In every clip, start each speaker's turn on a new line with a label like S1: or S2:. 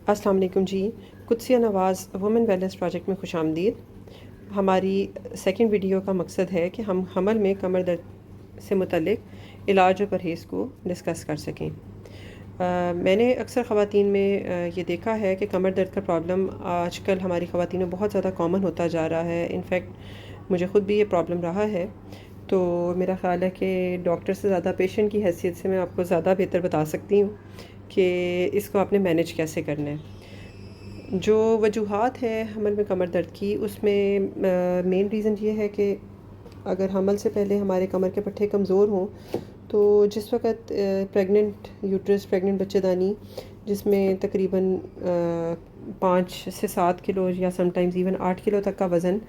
S1: अस्सलाम वालेकुम जी। कुदसिया नवाज़ women wellness project में खुशामदीद। हमारी सेकंड वीडियो का मकसद है कि हम हमल में कमर दर्द से मुतल्लिक इलाज और परहेज़ को डिस्कस कर सकें। मैंने अक्सर ख़वातीन में ये देखा है कि कमर दर्द का प्रॉब्लम आजकल हमारी ख़वातीन में बहुत ज़्यादा कॉमन होता जा रहा है। इनफैक्ट मुझे ख़ुद भी ये प्रॉब्लम रहा है, तो मेरा ख़्याल है कि डॉक्टर से ज़्यादा पेशेंट की हैसियत से मैं आपको ज़्यादा बेहतर बता सकती हूँ कि इसको आपने मैनेज कैसे करना है। जो वजूहात हैं हमल में कमर दर्द की, उसमें मेन रीज़न ये है कि अगर हमल से पहले हमारे कमर के पट्टे कमज़ोर हों, तो जिस वक़्त प्रेग्नेंट यूट्रस प्रेग्नेंट बच्चेदानी जिसमें तकरीबन 5 से 7 किलो या समटाइम्स इवन 8 किलो तक का वज़न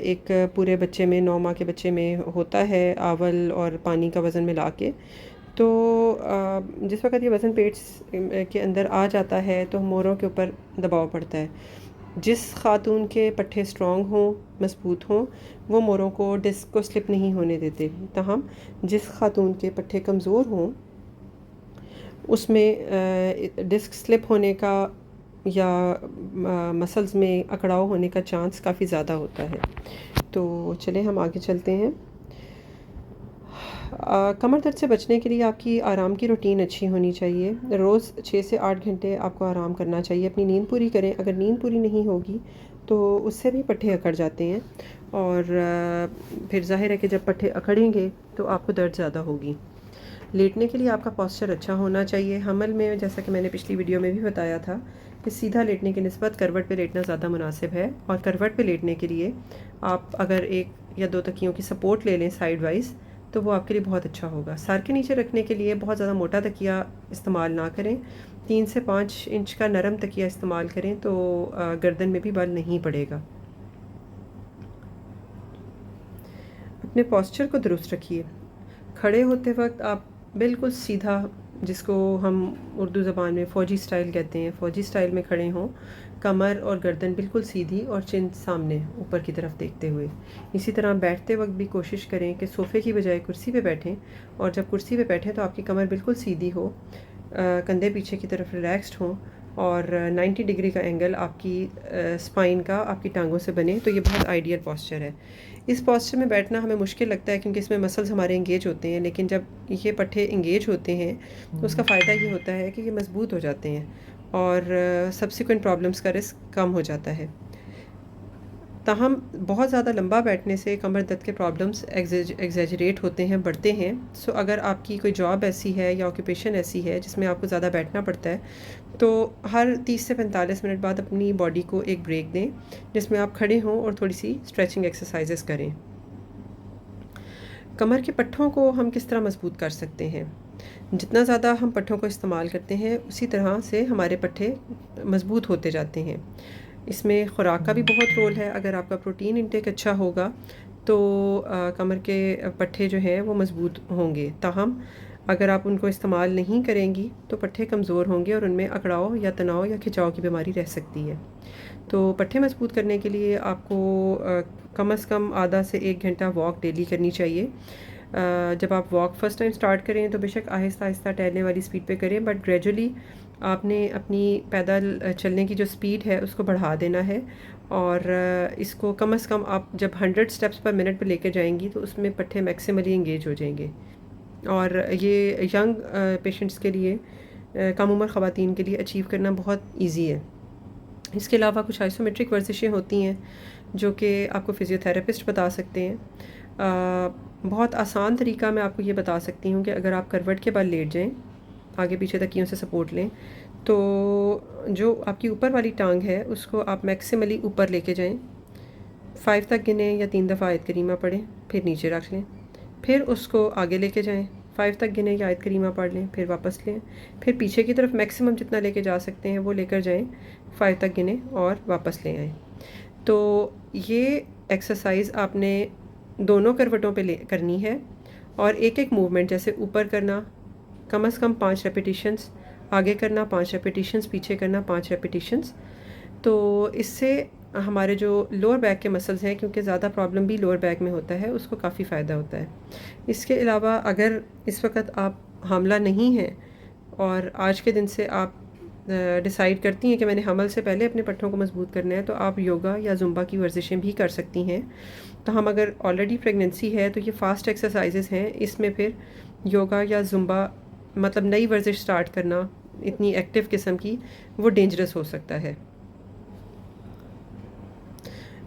S1: एक पूरे बच्चे में 9 माह के बच्चे में होता है, आवल और पानी का वज़न मिला के। तो जिस वक़्त ये वज़न पेट के अंदर आ जाता है तो मोरों के ऊपर दबाव पड़ता है। जिस ख़ातून के पट्टे स्ट्रॉन्ग हों, मज़बूत हों, वो मोरों को डिस्क को स्लिप नहीं होने देते। ताहम जिस ख़ातून के पट्टे कमज़ोर हों, उसमें डिस्क स्लिप होने का या मसल्स में अकड़ाव होने का चांस काफ़ी ज़्यादा होता है। तो चलें हम आगे चलते हैं। कमर दर्द से बचने के लिए आपकी आराम की रूटीन अच्छी होनी चाहिए। रोज़ 6 से 8 घंटे आपको आराम करना चाहिए। अपनी नींद पूरी करें। अगर नींद पूरी नहीं होगी तो उससे भी पट्टे अकड़ जाते हैं और फिर ज़ाहिर है कि जब पट्टे अकड़ेंगे तो आपको दर्द ज़्यादा होगी। लेटने के लिए आपका पोस्चर अच्छा होना चाहिए। हमल में जैसा कि मैंने पिछली वीडियो में भी बताया था कि सीधा लेटने की निस्बत करवट पे लेटना ज़्यादा मुनासिब है, और करवट पे लेटने के लिए आप अगर 1 या 2 तकियों की सपोर्ट ले लें साइड वाइज़, तो वो आपके लिए बहुत अच्छा होगा। सर के नीचे रखने के लिए बहुत ज़्यादा मोटा तकिया इस्तेमाल ना करें। 3 से 5 इंच का नरम तकिया इस्तेमाल करें तो गर्दन में भी बल नहीं पड़ेगा। अपने पोस्चर को दुरुस्त रखिए। खड़े होते वक्त आप बिल्कुल सीधा, जिसको हम उर्दू ज़बान में फ़ौजी स्टाइल कहते हैं, फ़ौजी स्टाइल में खड़े हों। कमर और गर्दन बिल्कुल सीधी और चिन सामने ऊपर की तरफ देखते हुए। इसी तरह बैठते वक्त भी कोशिश करें कि सोफ़े की बजाय कुर्सी पे बैठें, और जब कुर्सी पे बैठें तो आपकी कमर बिल्कुल सीधी हो, कंधे पीछे की तरफ रिलैक्स्ड हों और 90 डिग्री का एंगल आपकी स्पाइन का आपकी टांगों से बने, तो ये बहुत आइडियल पोस्चर है। इस पोस्चर में बैठना हमें मुश्किल लगता है क्योंकि इसमें मसल्स हमारे इंगेज होते हैं, लेकिन जब ये पट्टे इंगेज होते हैं तो उसका फ़ायदा ये होता है कि ये मज़बूत हो जाते हैं और सब्सिक्वेंट प्रॉब्लम्स का रिस्क कम हो जाता है। ताहम बहुत ज़्यादा लंबा बैठने से कमर दर्द के प्रॉब्लम्स एग्जैजरेट होते हैं, बढ़ते हैं। सो अगर आपकी कोई जॉब ऐसी है या ऑक्यूपेशन ऐसी है जिसमें आपको ज़्यादा बैठना पड़ता है, तो हर 30 से 45 मिनट बाद अपनी बॉडी को एक ब्रेक दें, जिसमें आप खड़े हों और थोड़ी सी स्ट्रेचिंग एक्सरसाइजेस करें। कमर के पट्ठों को हम किस तरह मजबूत कर सकते हैं? जितना ज़्यादा हम पट्ठों को इस्तेमाल करते हैं, उसी तरह से हमारे पट्टे मज़बूत होते जाते हैं। इसमें ख़ुराक का भी बहुत रोल है। अगर आपका प्रोटीन इंटेक अच्छा होगा तो कमर के पट्टे जो हैं वो मज़बूत होंगे। ताहम अगर आप उनको इस्तेमाल नहीं करेंगी तो पट्टे कमज़ोर होंगे और उनमें अकड़ाव या तनाव या खिंचाव की बीमारी रह सकती है। तो पट्टे मज़बूत करने के लिए आपको कम से कम आधा से 1 घंटा वॉक डेली करनी चाहिए। जब आप वॉक फ़र्स्ट टाइम स्टार्ट करें तो बेशक आहिस्ता आहिस्ता टहलने वाली स्पीड पे करें, बट ग्रेजुअली आपने अपनी पैदल चलने की जो स्पीड है उसको बढ़ा देना है। और इसको कम से कम आप जब 100 स्टेप्स पर मिनट पे लेके जाएंगी तो उसमें पट्टे मैक्सिमली इंगेज हो जाएंगे। और ये यंग पेशेंट्स के लिए, कम उम्र ख़वातीन के लिए अचीव करना बहुत ईजी है। इसके अलावा कुछ आइसोमेट्रिक वर्जिशें होती हैं जो कि आपको फ़िज़ियोथेरेपिस्ट बता सकते हैं। बहुत आसान तरीका मैं आपको ये बता सकती हूँ कि अगर आप करवट के बल लेट जाएं, आगे पीछे तकियों से सपोर्ट लें, तो जो आपकी ऊपर वाली टांग है उसको आप मैक्सिमली ऊपर लेके जाएं। 5 तक गिनें या 3 दफ़ा आयत करीमा पढ़ें, फिर नीचे रख लें। फिर उसको आगे लेके जाएं, 5 तक गिनें या आयत करीमा पढ़ लें, फिर वापस लें। फिर पीछे की तरफ मैक्सिमम जितना लेके जा सकते हैं वो लेकर जाएं, 5 तक गिनें और वापस ले आएँ। तो ये एक्सरसाइज आपने दोनों करवटों पे करनी है, और एक एक मूवमेंट जैसे ऊपर करना कम से कम 5 रेपिटेशंस, आगे करना 5 रेपिटेशंस, पीछे करना 5 रेपिटेशंस। तो इससे हमारे जो लोअर बैक के मसल्स हैं, क्योंकि ज़्यादा प्रॉब्लम भी लोअर बैक में होता है, उसको काफ़ी फ़ायदा होता है। इसके अलावा अगर इस वक्त आप हामला नहीं हैं और आज के दिन से आप डिसाइड करती हैं कि मैंने हमल से पहले अपने पट्ठों को मजबूत करना है, तो आप योगा या जुम्बा की वर्जिशें भी कर सकती हैं। तो हम अगर ऑलरेडी प्रेगनेंसी है तो ये फ़ास्ट एक्सरसाइजेस हैं, इसमें फिर योगा या जुम्बा मतलब नई वर्जिश स्टार्ट करना इतनी एक्टिव किस्म की वो डेंजरस हो सकता है।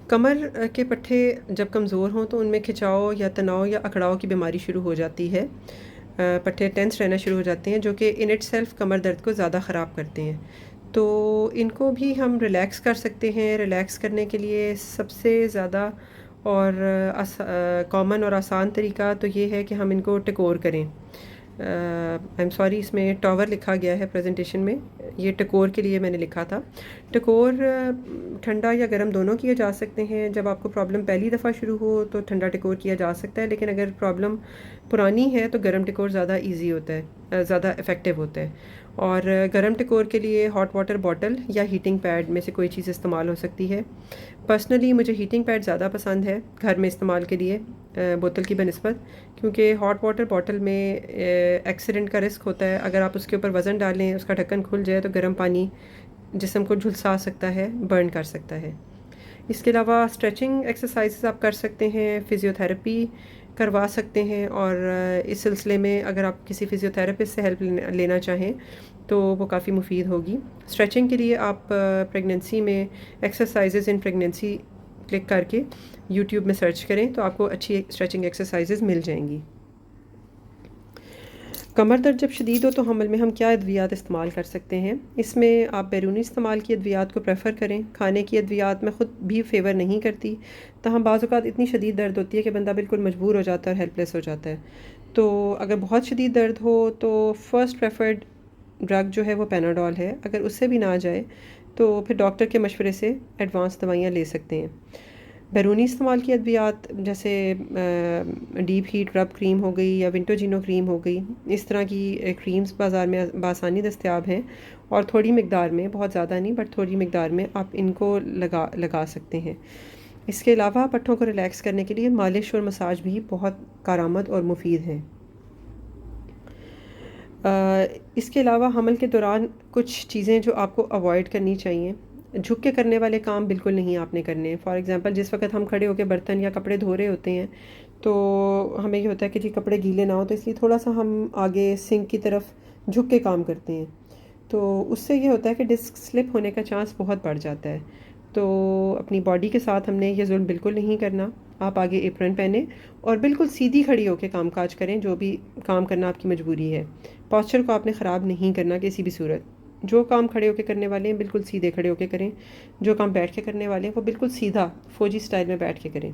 S1: कमर के पट्ठे जब कमज़ोर हों तो उनमें खिंचाव या तनाव या अकड़ाव की बीमारी शुरू हो जाती है। पट्ठे टेंस रहना शुरू हो जाते हैं, जो कि इन इट सेल्फ कमर दर्द को ज़्यादा ख़राब करते हैं। तो इनको भी हम रिलैक्स कर सकते हैं। रिलैक्स करने के लिए सबसे ज़्यादा और कॉमन और आसान तरीका तो ये है कि हम इनको टिकोर करें। आई एम सॉरी, इसमें टॉवर लिखा गया है प्रेजेंटेशन में, ये टकोर के लिए मैंने लिखा था। टकोर ठंडा या गर्म दोनों किए जा सकते हैं। जब आपको प्रॉब्लम पहली दफ़ा शुरू हो तो ठंडा टकोर किया जा सकता है, लेकिन अगर प्रॉब्लम पुरानी है तो गर्म टकोर ज़्यादा इजी होता है, ज़्यादा इफ़ेक्टिव होता है। और गर्म टकोर के लिए हॉट वाटर बॉटल या हीटिंग पैड में से कोई चीज़ इस्तेमाल हो सकती है। पर्सनली मुझे हीटिंग पैड ज़्यादा पसंद है घर में इस्तेमाल के लिए बोतल की बनस्बत, क्योंकि हॉट वाटर बॉटल में एक्सीडेंट का रिस्क होता है। अगर आप उसके ऊपर वज़न डालें, उसका ढक्कन खुल जाए तो गर्म पानी जिस्म को झुलसा सकता है, बर्न कर सकता है। इसके अलावा स्ट्रेचिंग एक्सरसाइजेस आप कर सकते हैं, फ़िज़ियोथेरेपी करवा सकते हैं। और इस सिलसिले में अगर आप किसी फ़िज़ियोथेरेपिस्ट से हेल्प लेना चाहें तो वो काफ़ी मुफीद होगी। स्ट्रेचिंग के लिए आप प्रेगनेंसी में एक्सरसाइजेज़ इन प्रेगनेंसी क्लिक करके यूट्यूब में सर्च करें तो आपको अच्छी स्ट्रेचिंग एक्सरसाइजेज़ मिल जाएंगी। कमर दर्द जब शदीद हो तो हमल में हम क्या अद्वियात इस्तेमाल कर सकते हैं? इसमें आप बैरूनी इस्तेमाल की अद्वियात को प्रेफर करें। खाने की अद्वियात मैं ख़ुद भी फेवर नहीं करती, तो हम बाज़ औक़ात इतनी शदीद दर्द होती है कि बंदा बिल्कुल मजबूर हो जाता है और हेल्पलेस हो जाता है। तो अगर बहुत शदीद दर्द हो तो फ़र्स्ट प्रेफर्ड ड्रग जो है वो पैनाडोल है। अगर उससे भी ना जाए तो फिर डॉक्टर के मशवरे से एडवांस दवाइयाँ ले सकते हैं। बैरूनी इस्तेमाल की अद्वियात जैसे डीप हीट रब क्रीम हो गई या विंटोजिनो क्रीम हो गई, इस तरह की क्रीम्स बाज़ार में बासानी दस्तयाब हैं और थोड़ी मकदार में, बहुत ज़्यादा नहीं बट थोड़ी मकदार में आप इनको लगा सकते हैं। इसके अलावा पट्ठों को रिलैक्स करने के लिए मालिश और मसाज भी बहुत कारआमद और मुफीद हैं। इसके अलावा हमल के दौरान कुछ चीज़ें जो आपको अवॉइड करनी चाहिए, झुक के करने वाले काम बिल्कुल नहीं आपने करने। फॉर एग्ज़ाम्पल जिस वक्त हम खड़े होकर बर्तन या कपड़े धो रहे होते हैं तो हमें ये होता है कि जी कपड़े गीले ना हो, तो इसलिए थोड़ा सा हम आगे सिंक की तरफ झुक के काम करते हैं, तो उससे ये होता है कि डिस्क स्लिप होने का चांस बहुत बढ़ जाता है। तो अपनी बॉडी के साथ हमने ये जुल्म बिल्कुल नहीं करना। आप आगे एप्रन पहने और बिल्कुल सीधी खड़ी होकर काम काज करें, जो भी काम करना आपकी मजबूरी है। पॉस्चर को आपने ख़राब नहीं करना किसी भी सूरत। जो काम खड़े होकर करने वाले हैं बिल्कुल सीधे खड़े होकर करें, जो काम बैठ के करने वाले हैं वो बिल्कुल सीधा फ़ौजी स्टाइल में बैठ के करें।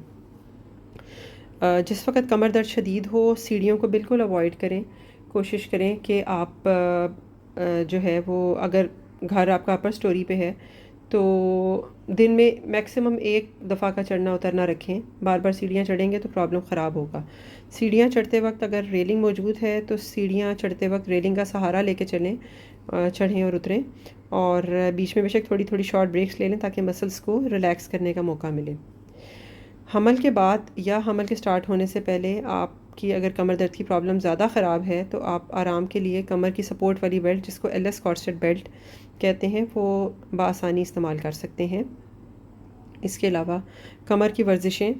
S1: जिस वक्त कमर दर्द शदीद हो सीढ़ियों को बिल्कुल अवॉइड करें। कोशिश करें कि आप जो है वो अगर घर आपका अपर स्टोरी पे है तो दिन में मैक्सिमम एक दफ़ा का चढ़ना उतरना रखें। बार बार सीढ़ियाँ चढ़ेंगे तो प्रॉब्लम ख़राब होगा। सीढ़ियाँ चढ़ते वक्त अगर रेलिंग मौजूद है तो सीढ़ियाँ चढ़ते वक्त रेलिंग का सहारा लेके चलें, चढ़ें और उतरें। और बीच में बेशक थोड़ी थोड़ी शॉर्ट ब्रेक्स ले लें ताकि मसल्स को रिलैक्स करने का मौका मिले। हमल के बाद या हमल के स्टार्ट होने से पहले आपकी अगर कमर दर्द की प्रॉब्लम ज़्यादा ख़राब है तो आप आराम के लिए कमर की सपोर्ट वाली बेल्ट, जिसको एलएस कॉर्सेट बेल्ट कहते हैं, वो बआसानी इस्तेमाल कर सकते हैं। इसके अलावा कमर की वर्जिशें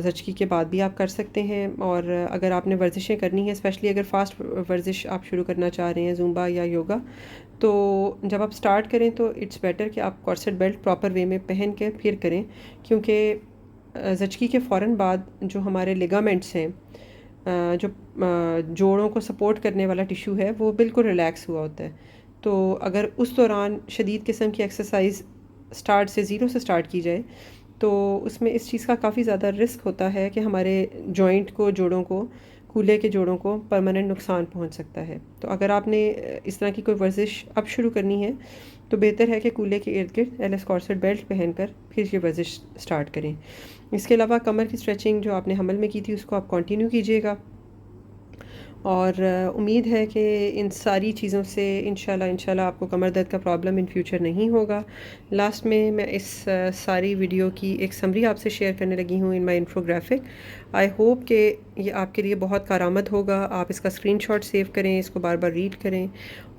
S1: ज़चगी के बाद भी आप कर सकते हैं। और अगर आपने वर्जिशें करनी है, स्पेशली अगर फ़ास्ट वर्जिश आप शुरू करना चाह रहे हैं ज़ुम्बा या योगा, तो जब आप स्टार्ट करें तो इट्स बेटर कि आप कॉर्सेट बेल्ट प्रॉपर वे में पहन के फिर करें, क्योंकि ज़चगी के फ़ौरन बाद जो हमारे लिगामेंट्स हैं, जो जोड़ों को सपोर्ट करने वाला टिश्यू है, वो बिल्कुल रिलैक्स हुआ होता है। तो अगर उस दौरान शदीद किस्म की एक्सरसाइज स्टार्ट से ज़ीरो से स्टार्ट की जाए तो उसमें इस चीज़ का काफ़ी ज़्यादा रिस्क होता है कि हमारे जॉइंट को, जोड़ों को, कूल्हे के जोड़ों को परमानेंट नुकसान पहुंच सकता है। तो अगर आपने इस तरह की कोई वर्जिश अब शुरू करनी है तो बेहतर है कि कूल्हे के इर्द गिर्द एलएस कॉर्सेट बेल्ट पहनकर फिर ये वर्जिश स्टार्ट करें। इसके अलावा कमर की स्ट्रेचिंग जो आपने हमल में की थी उसको आप कंटिन्यू कीजिएगा। और उम्मीद है कि इन सारी चीज़ों से इंशाल्लाह आपको कमर दर्द का प्रॉब्लम इन फ्यूचर नहीं होगा। लास्ट में मैं इस सारी वीडियो की एक समरी आपसे शेयर करने लगी हूँ in my infographic. I hope कि ये आपके लिए बहुत कारआमद होगा। आप इसका स्क्रीनशॉट सेव करें, इसको बार बार रीड करें,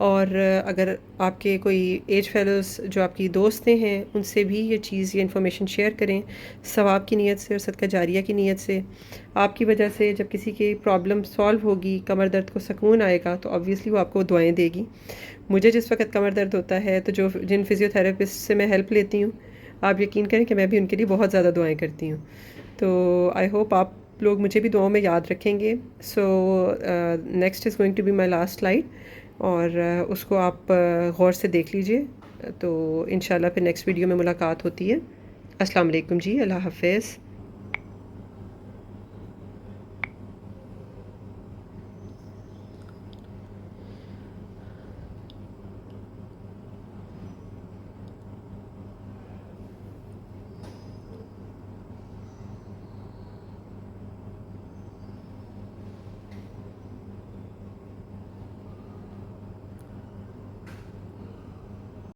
S1: और अगर आपके कोई एज फेलोज़ जो आपकी दोस्तें हैं उनसे भी ये चीज़, ये इन्फॉर्मेशन शेयर करें, सवाब की नीयत से और सदका जारिया की नीयत से। आपकी वजह से जब किसी की प्रॉब्लम सॉल्व होगी, कमर दर्द को सुकून आएगा, तो ऑब्वियसली वो आपको दुआएं देगी। मुझे जिस वक्त कमर दर्द होता है तो जो जिन फिज़ियोथेरेपिस्ट से मैं हेल्प लेती हूँ, आप यकीन करें कि मैं भी उनके लिए बहुत ज़्यादा दुआएं करती हूँ। तो आई होप आप लोग मुझे भी दुआओं में याद रखेंगे। So next is going to be my last slide, और उसको आप गौर से देख लीजिए। तो इंशाल्लाह फिर नेक्स्ट वीडियो में मुलाकात होती है। अस्सलाम वालेकुम जी, अल्लाह हाफ़िज़।